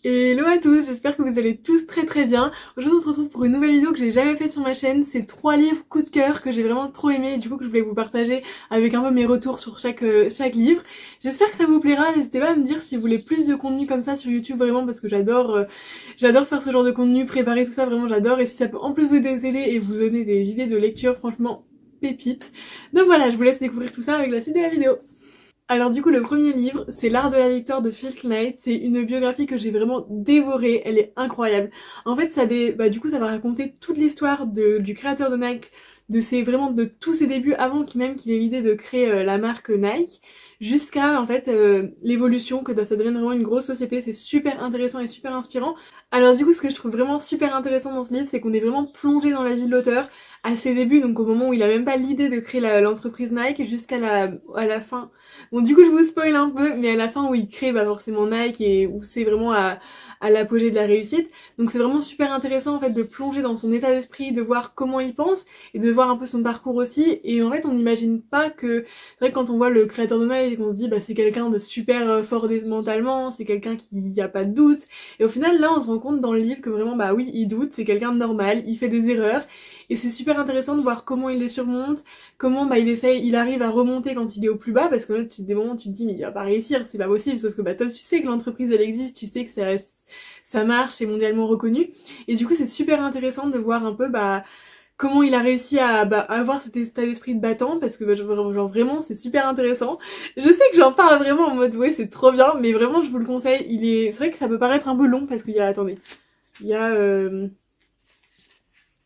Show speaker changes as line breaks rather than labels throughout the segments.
Hello à tous, j'espère que vous allez tous très bien. Aujourd'hui on se retrouve pour une nouvelle vidéo que j'ai jamais faite sur ma chaîne. C'est 3 livres coup de cœur que j'ai vraiment trop aimé et du coup que je voulais vous partager avec un peu mes retours sur chaque livre. J'espère que ça vous plaira, n'hésitez pas à me dire si vous voulez plus de contenu comme ça sur YouTube vraiment parce que j'adore faire ce genre de contenu, préparer tout ça, vraiment j'adore. Et si ça peut en plus vous aider et vous donner des idées de lecture, franchement pépite. Donc voilà, je vous laisse découvrir tout ça avec la suite de la vidéo. Alors du coup le premier livre c'est L'Art de la Victoire de Phil Knight, c'est une biographie que j'ai vraiment dévorée, elle est incroyable. En fait du coup ça va raconter toute l'histoire du créateur de Nike, de tous ses débuts avant qu'il ait l'idée de créer la marque Nike, jusqu'à en fait l'évolution, que ça devienne vraiment une grosse société. C'est super intéressant et super inspirant. Alors du coup ce que je trouve vraiment super intéressant dans ce livre c'est qu'on est vraiment plongé dans la vie de l'auteur à ses débuts, donc au moment où il a même pas l'idée de créer l'entreprise Nike jusqu'à à la fin. Bon du coup je vous spoil un peu, mais à la fin où il crée forcément Nike et où c'est vraiment à l'apogée de la réussite. Donc c'est vraiment super intéressant en fait de plonger dans son état d'esprit, de voir comment il pense et de voir un peu son parcours aussi. Et en fait on n'imagine pas que... C'est vrai que quand on voit le créateur de Nike on se dit c'est quelqu'un de super fort mentalement, c'est quelqu'un qui y a pas de doute. Et au final là on se rend compte dans le livre que vraiment oui il doute, c'est quelqu'un de normal, il fait des erreurs. Et c'est super intéressant de voir comment il les surmonte, comment il arrive à remonter quand il est au plus bas, parce que là, des moments tu te dis mais il va pas réussir, c'est pas possible, sauf que toi tu sais que l'entreprise elle existe, tu sais que ça marche, c'est mondialement reconnu. Et du coup c'est super intéressant de voir un peu comment il a réussi à avoir cet état d'esprit de battant, parce que genre vraiment c'est super intéressant. Je sais que j'en parle vraiment en mode ouais c'est trop bien, mais vraiment je vous le conseille. C'est vrai que ça peut paraître un peu long parce qu'il y a... Attendez.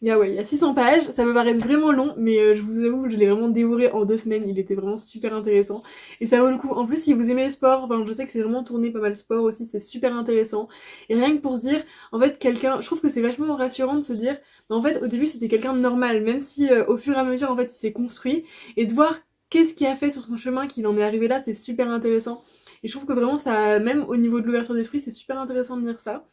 Il y a 600 pages, ça peut paraître vraiment long, mais je vous avoue, je l'ai vraiment dévoré en 2 semaines, il était vraiment super intéressant. Et ça vaut le coup. En plus, si vous aimez le sport, je sais que c'est vraiment tourné pas mal sport aussi, c'est super intéressant. Et rien que pour se dire, en fait, je trouve que c'est vachement rassurant de se dire, en fait, au début, c'était quelqu'un de normal, même si au fur et à mesure, en fait, il s'est construit. Et de voir qu'est-ce qu'il a fait sur son chemin, qu'il en est arrivé là, c'est super intéressant. Et je trouve que vraiment, ça, même au niveau de l'ouverture d'esprit, c'est super intéressant de lire ça.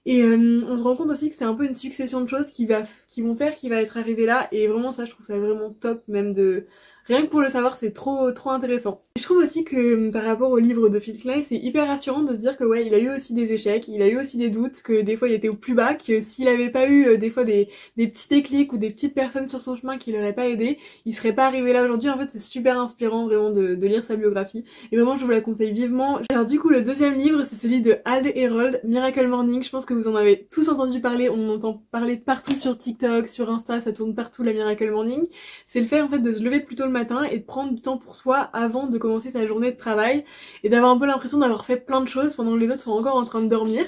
Et on se rend compte aussi que c'est un peu une succession de choses qui vont faire qu'il va être arrivé là, et vraiment ça je trouve ça vraiment top, même de... Rien que pour le savoir c'est trop intéressant. Et je trouve aussi que par rapport au livre de Phil Knight c'est hyper rassurant de se dire que ouais il a eu aussi des échecs, il a eu aussi des doutes, que des fois il était au plus bas, que s'il avait pas eu des fois des petits déclics ou des petites personnes sur son chemin qui l'auraient pas aidé, il serait pas arrivé là aujourd'hui. En fait c'est super inspirant vraiment de lire sa biographie, et vraiment je vous la conseille vivement. Alors du coup le deuxième livre c'est celui de Hal Herold, Miracle Morning. Je pense que vous en avez tous entendu parler, on en entend parler partout sur TikTok, sur Insta, ça tourne partout la Miracle Morning. C'est le fait en fait de se lever plus tôt le matin et de prendre du temps pour soi avant de commencer sa journée de travail, et d'avoir un peu l'impression d'avoir fait plein de choses pendant que les autres sont encore en train de dormir.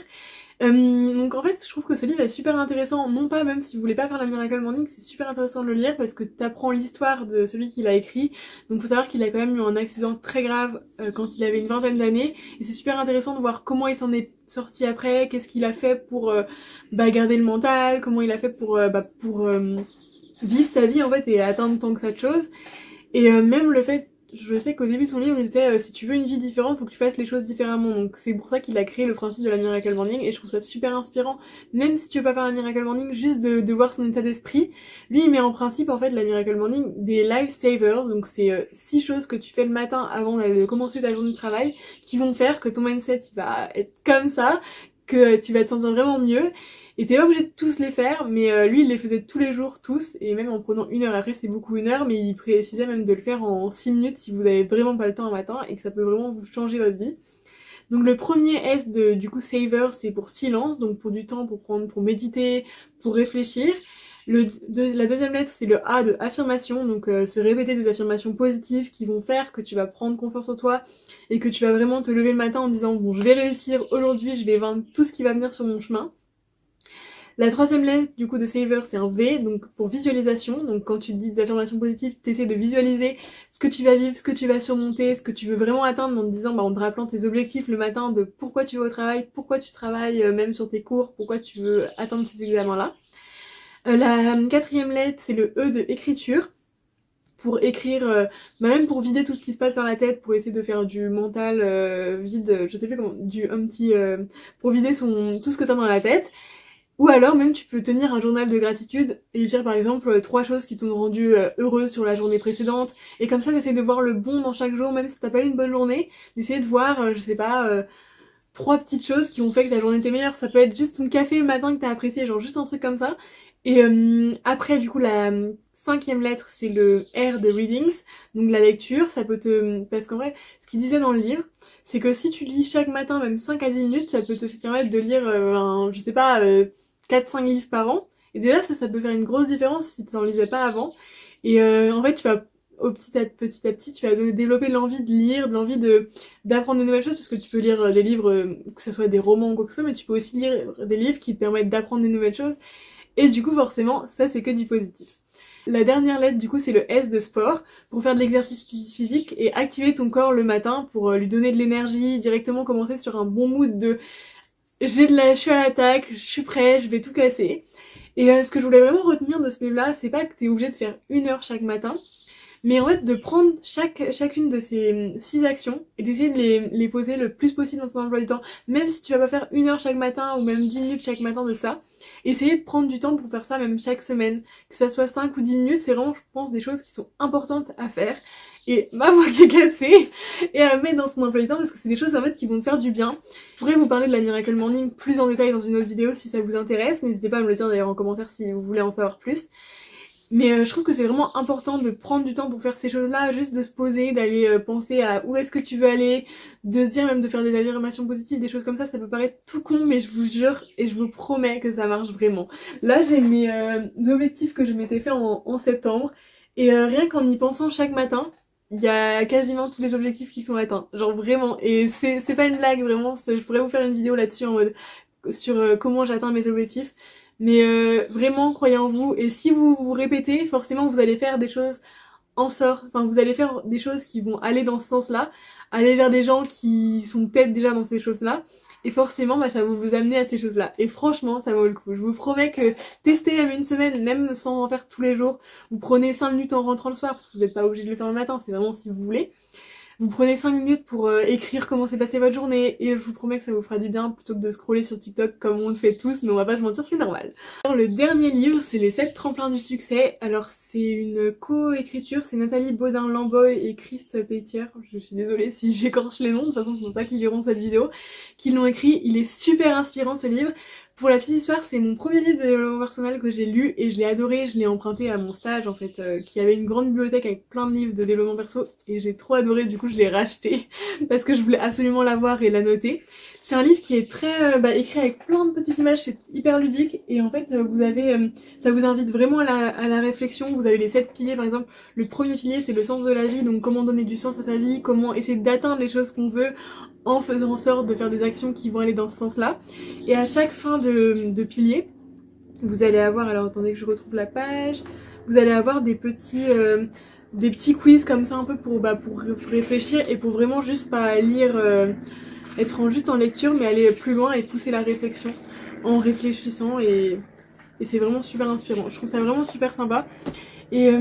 Donc en fait je trouve que ce livre est super intéressant, non pas même si vous voulez pas faire la Miracle Morning, c'est super intéressant de le lire parce que t'apprends l'histoire de celui qui l'a écrit. Donc faut savoir qu'il a quand même eu un accident très grave quand il avait une vingtaine d'années, et c'est super intéressant de voir comment il s'en est sorti après, qu'est-ce qu'il a fait pour garder le mental, comment il a fait pour vivre sa vie en fait et atteindre tant que ça de choses. Et même le fait, je sais qu'au début de son livre il disait si tu veux une vie différente faut que tu fasses les choses différemment, donc c'est pour ça qu'il a créé le principe de la Miracle Morning, et je trouve ça super inspirant. Même si tu veux pas faire la Miracle Morning, juste de voir son état d'esprit. Lui il met en principe en fait la Miracle Morning des life savers, donc c'est 6 choses que tu fais le matin avant de commencer ta journée de travail qui vont faire que ton mindset il va être comme ça, que tu vas te sentir vraiment mieux. Et t'es pas obligé de tous les faire, mais lui il les faisait tous les jours, tous, et même en prenant 1 heure. Après c'est beaucoup 1 heure, mais il précisait même de le faire en 6 minutes si vous avez vraiment pas le temps un matin et que ça peut vraiment vous changer votre vie. Donc le premier S du coup Savor c'est pour silence, donc pour du temps pour prendre, pour méditer, pour réfléchir. La deuxième lettre c'est le A de affirmation, donc se répéter des affirmations positives qui vont faire que tu vas prendre confiance en toi et que tu vas vraiment te lever le matin en disant bon je vais réussir aujourd'hui, je vais vaincre tout ce qui va venir sur mon chemin. La troisième lettre du coup de Savor c'est un V, donc pour visualisation. Donc quand tu dis des affirmations positives, tu essaies de visualiser ce que tu vas vivre, ce que tu vas surmonter, ce que tu veux vraiment atteindre, en te disant en te rappelant tes objectifs le matin de pourquoi tu vas au travail, pourquoi tu travailles même sur tes cours, pourquoi tu veux atteindre ces examens là. La quatrième lettre c'est le E de écriture, pour écrire, même pour vider tout ce qui se passe dans la tête, pour essayer de faire du mental vide, je sais plus comment, pour vider tout ce que t'as dans la tête. Ou alors même tu peux tenir un journal de gratitude et dire par exemple 3 choses qui t'ont rendu heureuse sur la journée précédente, et comme ça t'essayes de voir le bon dans chaque jour, même si t'as pas eu une bonne journée, d'essayer de voir, je sais pas, 3 petites choses qui ont fait que la journée était meilleure. Ça peut être juste ton café le matin que t'as apprécié, genre juste un truc comme ça. Et après du coup la 5e lettre c'est le R de readings, donc la lecture. Ça peut te... Parce qu'en vrai ce qu'il disait dans le livre c'est que si tu lis chaque matin même 5 à 10 minutes, ça peut te permettre de lire je sais pas 4-5 livres par an. Et déjà ça peut faire une grosse différence si tu n'en lisais pas avant. Et en fait tu vas petit à petit tu vas développer l'envie de lire, l'envie d'apprendre de nouvelles choses, parce que tu peux lire des livres, que ce soit des romans ou quoi que ce soit, mais tu peux aussi lire des livres qui te permettent d'apprendre des nouvelles choses. Et du coup forcément ça c'est que du positif. La dernière lettre du coup c'est le S de sport, pour faire de l'exercice physique et activer ton corps le matin pour lui donner de l'énergie, directement commencer sur un bon mood de je suis à l'attaque, je suis prêt, je vais tout casser. Et ce que je voulais vraiment retenir de ce livre là, c'est pas que t'es obligé de faire 1 heure chaque matin, mais en fait de prendre chacune de ces 6 actions et d'essayer de les poser le plus possible dans ton emploi du temps. Même si tu vas pas faire 1 heure chaque matin ou même 10 minutes chaque matin de ça, essayez de prendre du temps pour faire ça même chaque semaine. Que ça soit 5 ou 10 minutes, c'est vraiment je pense des choses qui sont importantes à faire. Et ma voix qui est cassée, et à mettre dans son emploi du temps, parce que c'est des choses en fait qui vont te faire du bien. Je pourrais vous parler de la Miracle Morning plus en détail dans une autre vidéo si ça vous intéresse. N'hésitez pas à me le dire d'ailleurs en commentaire si vous voulez en savoir plus. Mais je trouve que c'est vraiment important de prendre du temps pour faire ces choses-là, juste de se poser, d'aller penser à où est-ce que tu veux aller, de se dire même de faire des affirmations positives, des choses comme ça peut paraître tout con, mais je vous jure et je vous promets que ça marche vraiment. Là j'ai mes objectifs que je m'étais fait en septembre, et rien qu'en y pensant chaque matin, il y a quasiment tous les objectifs qui sont atteints, genre vraiment, et c'est pas une blague, vraiment, je pourrais vous faire une vidéo là-dessus en mode sur comment j'atteins mes objectifs. Mais vraiment croyez en vous, et si vous vous répétez, forcément vous allez faire des choses vous allez faire des choses qui vont aller dans ce sens-là, aller vers des gens qui sont peut-être déjà dans ces choses-là, et forcément ça va vous amener à ces choses-là. Et franchement ça vaut le coup, je vous promets que testez même une semaine, même sans en faire tous les jours, vous prenez 5 minutes en rentrant le soir, parce que vous n'êtes pas obligé de le faire le matin, c'est vraiment si vous voulez. Vous prenez 5 minutes pour écrire comment s'est passée votre journée, et je vous promets que ça vous fera du bien plutôt que de scroller sur TikTok comme on le fait tous, mais on va pas se mentir, c'est normal. Alors le dernier livre, c'est les 7 tremplins du succès. Alors c'est une co-écriture, c'est Nathalie Baudin-Lamboy et Christ Peitier, je suis désolée si j'écorche les noms, de toute façon je ne pense pas qu'ils verront cette vidéo, qui l'ont écrit. Il est super inspirant ce livre. Pour la petite histoire, c'est mon premier livre de développement personnel que j'ai lu et je l'ai adoré, je l'ai emprunté à mon stage en fait, qui avait une grande bibliothèque avec plein de livres de développement perso, et j'ai trop adoré, du coup je l'ai racheté parce que je voulais absolument l'avoir et la noter. C'est un livre qui est très écrit avec plein de petites images, c'est hyper ludique, et en fait vous avez, ça vous invite vraiment à la réflexion. Vous avez les 7 piliers par exemple. Le premier pilier c'est le sens de la vie, donc comment donner du sens à sa vie, comment essayer d'atteindre les choses qu'on veut en faisant en sorte de faire des actions qui vont aller dans ce sens-là. Et à chaque fin de pilier, vous allez avoir, alors attendez que je retrouve la page, vous allez avoir des petits quiz comme ça un peu pour réfléchir, et pour vraiment juste pas lire, être juste en lecture, mais aller plus loin et pousser la réflexion en réfléchissant, et c'est vraiment super inspirant. Je trouve ça vraiment super sympa, et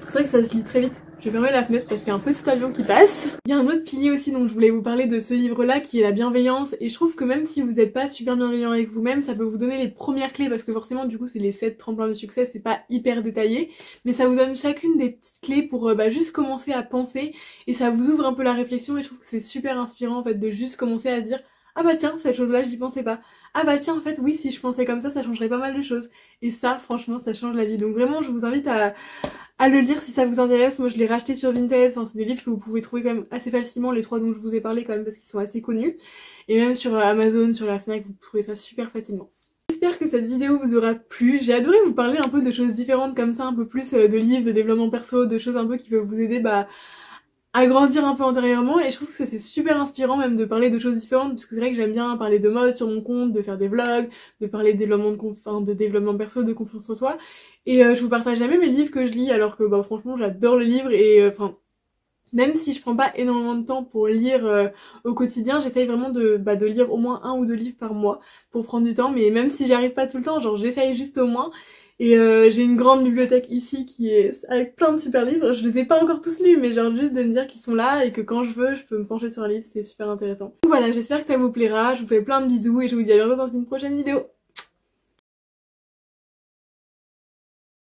c'est vrai que ça se lit très vite. Je vais fermer la fenêtre parce qu'il y a un petit avion qui passe. Il y a un autre pilier aussi dont je voulais vous parler de ce livre-là, qui est la bienveillance. Et je trouve que même si vous n'êtes pas super bienveillant avec vous-même, ça peut vous donner les premières clés, parce que forcément du coup c'est les 7 tremplins de succès, c'est pas hyper détaillé, mais ça vous donne chacune des petites clés pour juste commencer à penser, et ça vous ouvre un peu la réflexion. Et je trouve que c'est super inspirant en fait de juste commencer à se dire ah bah tiens, cette chose-là j'y pensais pas. Ah bah tiens, en fait oui, si je pensais comme ça changerait pas mal de choses. Et ça franchement ça change la vie. Donc vraiment je vous invite à le lire si ça vous intéresse. Moi je l'ai racheté sur Vinted, enfin c'est des livres que vous pouvez trouver quand même assez facilement, les 3 dont je vous ai parlé quand même, parce qu'ils sont assez connus. Et même sur Amazon, sur la Fnac, vous trouvez ça super facilement. J'espère que cette vidéo vous aura plu. J'ai adoré vous parler un peu de choses différentes comme ça, un peu plus de livres, de développement perso, de choses un peu qui peuvent vous aider à grandir un peu intérieurement, et je trouve que c'est super inspirant même de parler de choses différentes, parce que c'est vrai que j'aime bien parler de mode sur mon compte, de faire des vlogs, de parler de développement perso, de confiance en soi, et je vous partage jamais mes livres que je lis, alors que franchement j'adore le livre, et même si je prends pas énormément de temps pour lire au quotidien, j'essaye vraiment de lire au moins 1 ou 2 livres par mois pour prendre du temps, mais même si j'y arrive pas tout le temps, genre j'essaye juste au moins. Et j'ai une grande bibliothèque ici qui est avec plein de super livres. Je les ai pas encore tous lus, mais genre juste de me dire qu'ils sont là et que quand je veux, je peux me pencher sur un livre, c'est super intéressant. Donc voilà, j'espère que ça vous plaira, je vous fais plein de bisous et je vous dis à bientôt dans une prochaine vidéo.